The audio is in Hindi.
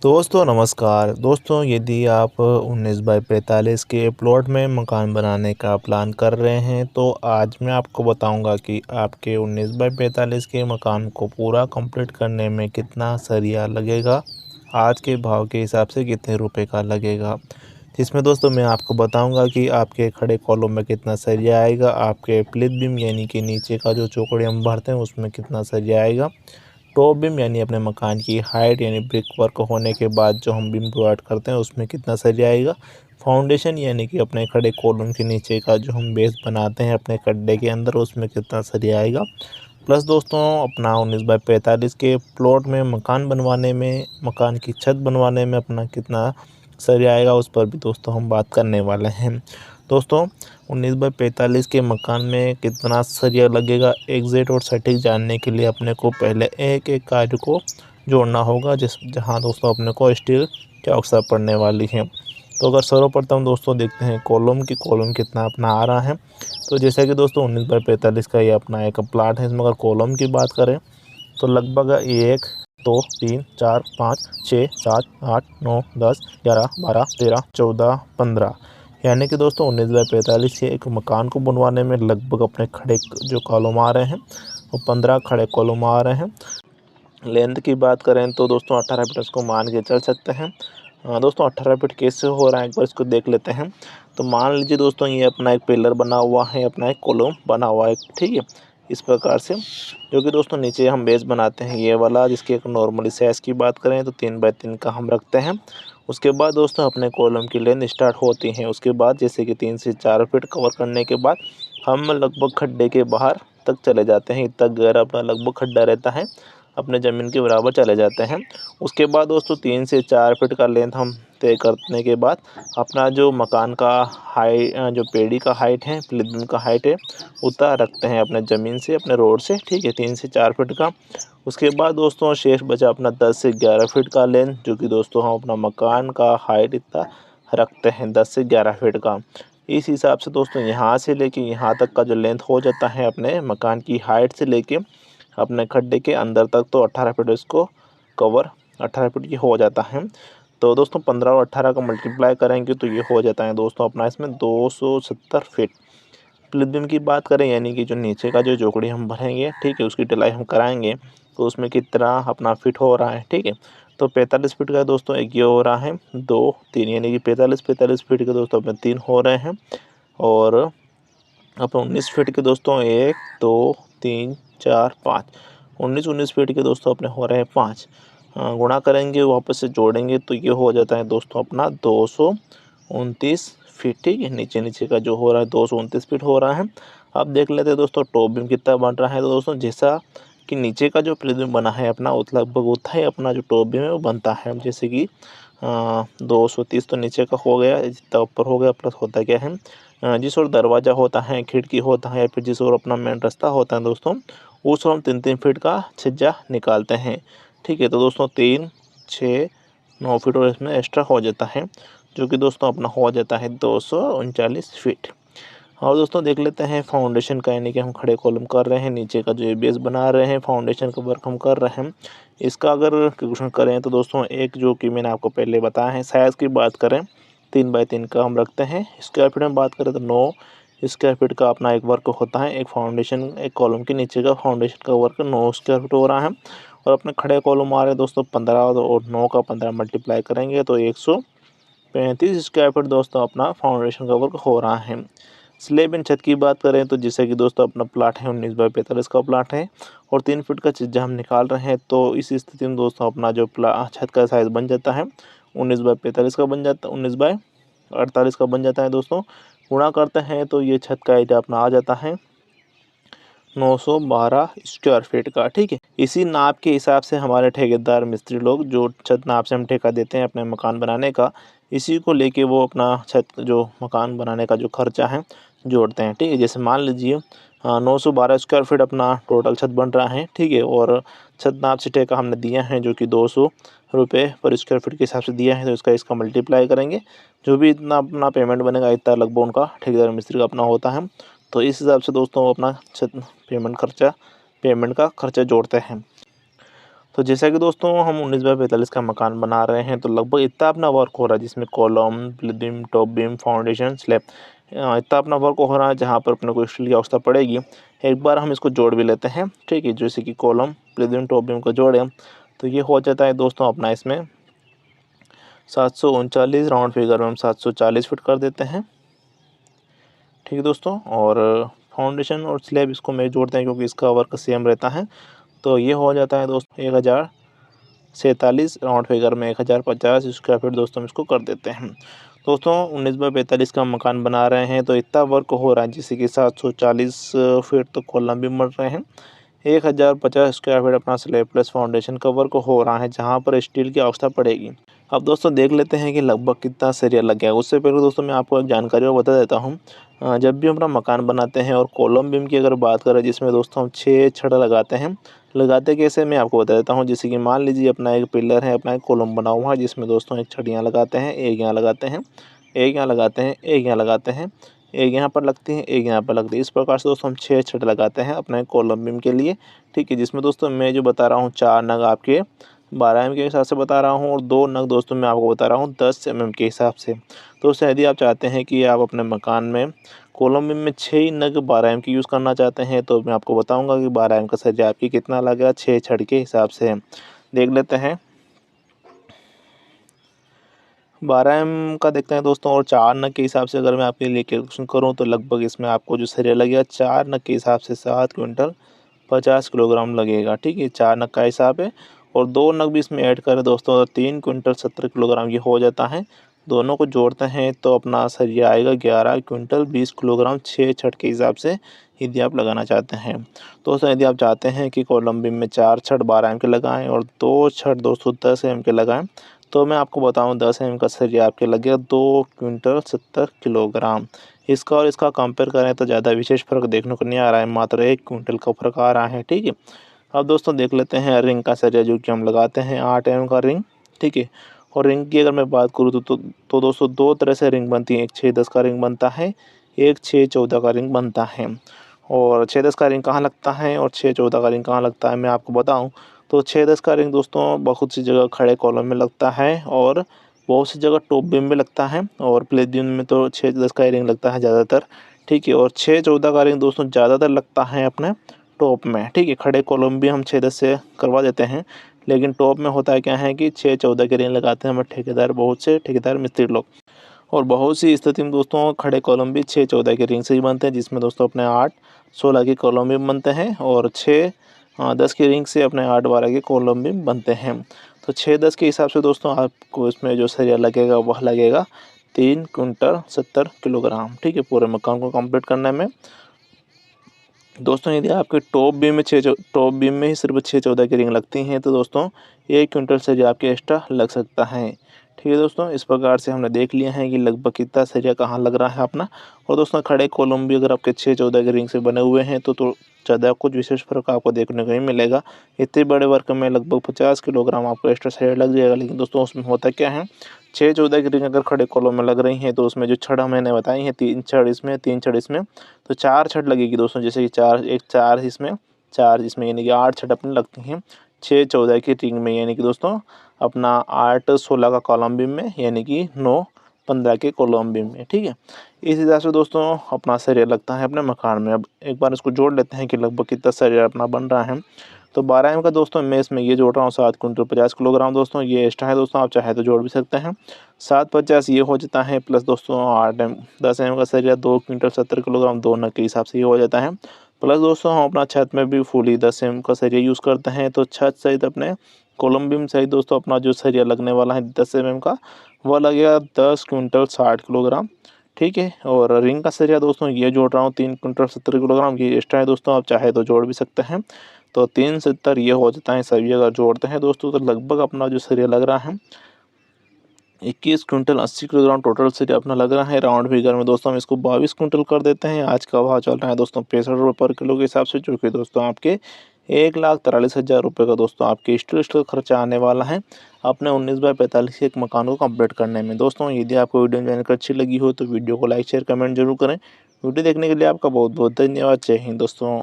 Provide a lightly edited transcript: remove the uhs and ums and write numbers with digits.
दोस्तों नमस्कार। दोस्तों यदि आप 19 बाई 45 के प्लॉट में मकान बनाने का प्लान कर रहे हैं तो आज मैं आपको बताऊंगा कि आपके 19 बाई 45 के मकान को पूरा कंप्लीट करने में कितना सरिया लगेगा, आज के भाव के हिसाब से कितने रुपए का लगेगा। जिसमें दोस्तों मैं आपको बताऊंगा कि आपके खड़े कॉलम में कितना सरिया आएगा, आपके प्लिथ बीम यानी कि नीचे का जो चौकड़ी हम भरते हैं उसमें कितना सरिया आएगा, टॉप बीम यानी अपने मकान की हाइट यानी ब्रिक वर्क होने के बाद जो हम बीम प्रोवाइड करते हैं उसमें कितना सरिया आएगा, फाउंडेशन यानी कि अपने खड़े कॉलम के नीचे का जो हम बेस बनाते हैं अपने गड्ढे के अंदर उसमें कितना सरिया आएगा। प्लस दोस्तों अपना 19 बाई 45 के प्लॉट में मकान बनवाने में, मकान की छत बनवाने में अपना कितना सरिया आएगा उस पर भी दोस्तों हम बात करने वाले हैं। दोस्तों 19 बाई 45 के मकान में कितना सरिया लगेगा एग्जैक्ट और सटीक जानने के लिए अपने को पहले एक एक कार्य को जोड़ना होगा, जहां दोस्तों अपने को स्टील की आवश्यकता पड़ने वाली है। तो अगर सर्वप्रथम दोस्तों देखते हैं कॉलम कितना अपना आ रहा है। तो जैसे कि दोस्तों 19 बाई 45 का ये अपना एक प्लाट है, इसमें अगर कॉलम की बात करें तो लगभग 1 2 3 4 5 6 7 8 9 10 11 12 13 14 15 यानी कि दोस्तों 19 बाई 45 से एक मकान को बनवाने में लगभग अपने खड़े जो कॉलम आ रहे हैं वो 15 खड़े कॉलम आ रहे हैं। लेंथ की बात करें तो दोस्तों 18 फीट इसको मान के चल सकते हैं। दोस्तों 18 फीट कैसे हो रहा है एक बार इसको देख लेते हैं। तो मान लीजिए दोस्तों ये अपना एक पिलर बना हुआ है, अपना एक कॉलम बना हुआ है, ठीक है, इस प्रकार से, जो कि दोस्तों नीचे हम बेस बनाते हैं ये वाला, जिसकी एक नॉर्मली साइज की बात करें तो 3 बाई 3 का हम रखते हैं। उसके बाद दोस्तों अपने कॉलम की लेंथ स्टार्ट होती है। उसके बाद जैसे कि 3 से 4 फीट कवर करने के बाद हम लगभग खड्डे के बाहर तक चले जाते हैं। इतना गहरा अपना लगभग खड्डा रहता है, अपने ज़मीन के बराबर चले जाते हैं। उसके बाद दोस्तों 3 से 4 फीट का लेंथ हम तय करने के बाद अपना जो मकान का जो पेड़ी का हाइट है, प्लिथ बीम का हाइट है, उतना रखते हैं अपने ज़मीन से, अपने रोड से, ठीक है, 3 से 4 फीट का। उसके बाद दोस्तों शेष बचा अपना 10 से 11 फीट का लेंथ, जो कि दोस्तों हम अपना मकान का हाइट इतना रखते हैं 10 से 11 फीट का। इस हिसाब से दोस्तों यहाँ से लेके यहाँ तक का जो लेंथ हो जाता है अपने मकान की हाइट से लेके अपने खड्डे के अंदर तक, तो 18 फीट इसको कवर 18 फीट की हो जाता है। तो दोस्तों 15 और 18 का मल्टीप्लाई करेंगे तो ये हो जाता है दोस्तों अपना इसमें 270 फीट। प्लिथ बीम की बात करें यानी कि जो नीचे का जो चौकड़ी हम भरेंगे, ठीक है, उसकी ढलाई हम कराएंगे तो उसमें कितना अपना फिट हो रहा है, ठीक है। तो 45 फीट का दोस्तों एक ये हो रहा है, 2 3 यानी कि 45 फीट के दोस्तों अपने 3 हो रहे हैं। और अपने 19 फीट के दोस्तों 1 2 3 4 5 19 फीट के दोस्तों अपने हो रहे हैं 5। गुणा करेंगे वापस से जोड़ेंगे तो ये हो जाता है दोस्तों अपना 229 फीट, ठीक है। नीचे का जो हो रहा है 229 फीट हो रहा है। अब देख लेते हैं दोस्तों टॉप बीम कितना बन रहा है। तो दोस्तों जैसा कि नीचे का जो प्लिथ बीम बना है अपना लगभग उतना ही अपना जो टॉप बीम है वो बनता है। जैसे कि 230 तो नीचे का हो गया, जितना ऊपर हो गया, प्लस होता क्या है, जिस ओर दरवाज़ा होता है, खिड़की होता है, या फिर जिस ओर अपना मेन रास्ता होता है दोस्तों, उस ओर हम 3 फीट का छज्जा निकालते हैं, ठीक है। तो दोस्तों 3 6 9 फीट और इसमें एक्स्ट्रा हो जाता है, जो कि दोस्तों अपना हो जाता है 239 फीट। और दोस्तों देख लेते हैं फाउंडेशन का, यानी कि हम खड़े कॉलम कर रहे हैं, नीचे का जो ये बेस बना रहे हैं, फाउंडेशन का वर्क हम कर रहे हैं। इसका अगर कैलकुलेशन करें तो दोस्तों एक जो कि मैंने आपको पहले बताया है, साइज़ की बात करें 3 बाई 3 का हम रखते हैं। स्क्वायर फीट में बात करें तो 9 स्क्वायर फीट का अपना एक वर्क होता है। एक फाउंडेशन, एक कॉलम के नीचे का फाउंडेशन का वर्क 9 स्क्वायर फीट हो रहा है। और अपने खड़े कॉलम आ रहे हैं दोस्तों 15, और 9 का 15 मल्टीप्लाई करेंगे तो 135 स्क्वायर फीट दोस्तों अपना फाउंडेशन का वर्क हो रहा है। स्लेब एंड छत की बात करें तो जैसे कि दोस्तों अपना प्लाट है 19 बाई 45 का प्लाट है और 3 फीट का छज्जा हम निकाल रहे हैं। तो इस स्थिति में दोस्तों अपना जो छत का साइज़ बन जाता है 19 बाई 45 का बन जाता है, 19 बाई 48 का बन जाता है दोस्तों। गुणा करते हैं तो ये छत का एरिया अपना आ जाता है 912 स्क्वायर फीट का, ठीक है। इसी नाप के हिसाब से हमारे ठेकेदार मिस्त्री लोग जो छत नाप से हम ठेका देते हैं अपने मकान बनाने का, इसी को लेके वो अपना छत जो मकान बनाने का जो खर्चा है जोड़ते हैं, ठीक है। जैसे मान लीजिए 912 स्क्वायर फीट अपना टोटल छत बन रहा है, ठीक है, और छत नाप से ठेका हमने दिया है जो कि 200 रुपये पर स्क्वायर फीट के हिसाब से दिया है। तो इसका मल्टीप्लाई करेंगे, जो भी इतना अपना पेमेंट बनेगा इतना लगभग उनका ठेकेदार मिस्त्री का अपना होता है। तो इस हिसाब से दोस्तों वो अपना छत पेमेंट का खर्चा जोड़ते हैं। तो जैसा कि दोस्तों हम 19 बाय 45 का मकान बना रहे हैं, तो लगभग इतना अपना वर्क हो रहा है, जिसमें column, beam, top beam, foundation, slab इतना अपना वर्क हो रहा है, जहाँ पर अपने को स्टील की आवश्यकता पड़ेगी। एक बार हम इसको जोड़ भी लेते हैं, ठीक है। जैसे कि कॉलम, बीम, टॉप बीम को जोड़ें तो ये हो जाता है दोस्तों अपना इसमें 739, राउंड फिगर में हम 740 फिट कर देते हैं, ठीक है दोस्तों। और फाउंडेशन और स्लैब इसको मैं जोड़ते हैं, क्योंकि इसका वर्क सेम रहता है। तो ये हो जाता है दोस्तों 1047, राउंड फिगर में 1050 स्क्वायर फीट दोस्तों हम इसको कर देते हैं। दोस्तों 19 बाय 45 का मकान बना रहे हैं, तो इतना वर्क हो रहा है, जैसे कि 740 फीट तो कॉलम भी मर रहे हैं, 1050 स्क्वायर फीट अपना स्लैब प्लस फाउंडेशन का वर्क हो रहा है, जहाँ पर स्टील की आवश्यकता पड़ेगी। अब दोस्तों देख लेते हैं कि लगभग कितना सरिया लग गया। उससे पहले दोस्तों मैं आपको एक जानकारी और बता देता हूँ। जब भी हम अपना मकान बनाते हैं और कॉलम बीम की अगर बात करें, जिसमें दोस्तों हम 6 छड़ लगाते हैं। लगाते कैसे मैं आपको बता देता हूँ। जैसे कि मान लीजिए अपना एक पिलर है, अपना एक कॉलम बना हुआ है, जिसमें दोस्तों एक छड़ यहाँ लगाते हैं, एक यहाँ लगाते हैं, एक यहाँ लगाते हैं, एक यहाँ लगाते हैं, एक यहाँ पर लगती है, एक यहाँ पर लगती है। इस प्रकार से दोस्तों हम 6 छड़ लगाते हैं अपने कॉलम बीम के लिए, ठीक है। जिसमें दोस्तों मैं जो बता रहा हूँ 4 नग आपके 12 mm के हिसाब से बता रहा हूँ, और 2 नग दोस्तों मैं आपको बता रहा हूँ 10 mm के हिसाब से। दोस्तों यदि आप चाहते हैं कि आप अपने मकान में कॉलम बीम में 6 नग 12 mm की यूज़ करना चाहते हैं, तो मैं आपको बताऊंगा कि 12 mm का सरिया आपकी कितना लगेगा 6 छड़ के हिसाब से। देख लेते हैं 12 mm का देखते हैं दोस्तों। और 4 नग के हिसाब से अगर मैं आपके लिए कैलकुलेशन करूँ, तो लगभग इसमें आपको जो सरिया लगेगा 4 नग के हिसाब से 7 क्विंटल 50 किलोग्राम लगेगा, ठीक है। 4 नग का हिसाब है, और 2 नग भी इसमें ऐड करें दोस्तों, तो 3 क्विंटल 70 किलोग्राम ये हो जाता है। दोनों को जोड़ते हैं तो अपना सरिया आएगा 11 क्विंटल 20 किलोग्राम 6 छड़ के हिसाब से, यदि आप लगाना चाहते हैं। दोस्तों यदि आप चाहते हैं कि कॉलम बीम में 4 छड़ 12 mm के लगाएं और 2 छड़ दोस्तों 10 mm के लगाएं, तो मैं आपको बताऊं 10 mm का सरिया आपके लगेगा 2 क्विंटल 70 किलोग्राम। इसका और इसका कंपेयर करें तो ज़्यादा विशेष फ़र्क देखने को नहीं आ रहा है, मात्र 1 क्विंटल का फ़र्क आ रहा है, ठीक है। अब दोस्तों देख लेते हैं रिंग का सरिया, जो कि हम लगाते हैं 8 mm का रिंग, ठीक है। और रिंग की अगर मैं बात करूँ तो दोस्तों 2 तरह से रिंग बनती है, एक 6-10 का रिंग बनता है, एक 6-14 का रिंग बनता है। और 6-10 का रिंग कहाँ लगता है और 6-14 का रिंग कहाँ लगता है, मैं आपको बताऊं तो 6-10 का रिंग दोस्तों बहुत सी जगह खड़े कॉलम में लगता है, और बहुत सी जगह टॉप बीम में लगता है, और प्लेट बीम में तो 6-10 का रिंग लगता है ज़्यादातर, ठीक है। और 6-14 का रिंग दोस्तों ज़्यादातर लगता है अपने टॉप में, ठीक है। खड़े कॉलम भी हम 6-10 से करवा देते हैं, लेकिन टॉप में होता है क्या है कि 6-14 के रिंग लगाते हैं हमारे ठेकेदार, बहुत से ठेकेदार मिस्त्री लोग। और बहुत सी स्थिति में दोस्तों खड़े कॉलम भी 6-14 के रिंग से ही बनते हैं, जिसमें दोस्तों अपने 8-16 के कॉलम भी बनते हैं, और 6-10 की रिंग से अपने 8-12 के कॉलम भी बनते हैं। तो 6-10 के हिसाब से दोस्तों आपको इसमें जो सरिया लगेगा वह लगेगा 3 क्विंटल 70 किलोग्राम, ठीक है, पूरे मकान को कंप्लीट करने में। दोस्तों यदि आपके टॉप बीम में ही सिर्फ 6-14 की रिंग लगती हैं, तो दोस्तों 1 क्विंटल सरिया आपके एक्स्ट्रा लग सकता है, ठीक है दोस्तों। इस प्रकार से हमने देख लिया है कि लगभग कितना सरिया कहाँ लग रहा है अपना। और दोस्तों खड़े कॉलम भी अगर आपके 6-14 की रिंग से बने हुए हैं, तो ज़्यादा कुछ विशेष फ़र्क आपको देखने को नहीं मिलेगा। इतने बड़े वर्क में लगभग 50 किलोग्राम आपको एक्स्ट्रा सरिया लग जाएगा। लेकिन दोस्तों उसमें होता क्या है, 6-14 की रिंग अगर खड़े कॉलम में लग रही हैं, तो उसमें जो छड़ मैंने बताई है 3 छड़ इसमें 3 छड़ इसमें, तो 4 छड़ लगेगी दोस्तों। जैसे कि 4 इसमें 4 इसमें, यानी कि 8 छड़ अपनी लगती हैं 6-14 की रिंग में, यानी कि दोस्तों अपना 8-16 का कॉलम बीम में, यानी कि 9-15 के कॉलम बीम में, ठीक है। इस हिसाब से दोस्तों अपना सरिया लगता है अपने मकान में। अब एक बार इसको जोड़ लेते हैं कि लगभग कितना सरिया अपना बन रहा है। तो 12 mm का दोस्तों मैं इसमें ये जोड़ रहा हूँ 7 क्विंटल 50 किलोग्राम दोस्तों, ये एक्स्ट्रा है दोस्तों, आप चाहे तो जोड़ भी सकते हैं। 7-50 ये हो जाता है, प्लस दोस्तों 10 mm का सरिया 2 क्विंटल 70 किलोग्राम 2 नग के हिसाब से ये हो जाता है। प्लस दोस्तों हम अपना छत में भी फुली 10 mm का सरिया यूज़ करते हैं, तो छत सहित अपने कॉलम बीम सहित दोस्तों अपना जो सरिया लगने वाला है 10 mm का, वह लगेगा 10 क्विंटल 60 किलोग्राम, ठीक है। और रिंग का सरिया दोस्तों ये जोड़ रहा हूँ 3 क्विंटल 70 किलोग्राम, ये एक्स्ट्रा है दोस्तों, आप चाहे तो जोड़ भी सकते हैं। तो 3-70 ये हो जाता है, सभी अगर जोड़ते हैं दोस्तों, तो लगभग अपना जो सरिया लग रहा है 21 क्विंटल 80 किलोग्राम टोटल सरिया अपना लग रहा है। राउंड फिगर में दोस्तों हम इसको 22 क्विंटल कर देते हैं। आज का भाव चल रहा है दोस्तों 65 रुपये पर किलो के हिसाब से, जो कि दोस्तों आपके 1,43,000 रुपये का दोस्तों आपके स्टील का खर्चा आने वाला है अपने 19 बाय 45 के एक मकान को कंप्लीट करने में। दोस्तों यदि आपको वीडियो जानकारी अच्छी लगी हो, तो वीडियो को लाइक शेयर कमेंट जरूर करें। वीडियो देखने के लिए आपका बहुत बहुत धन्यवाद। जय हिंद दोस्तों।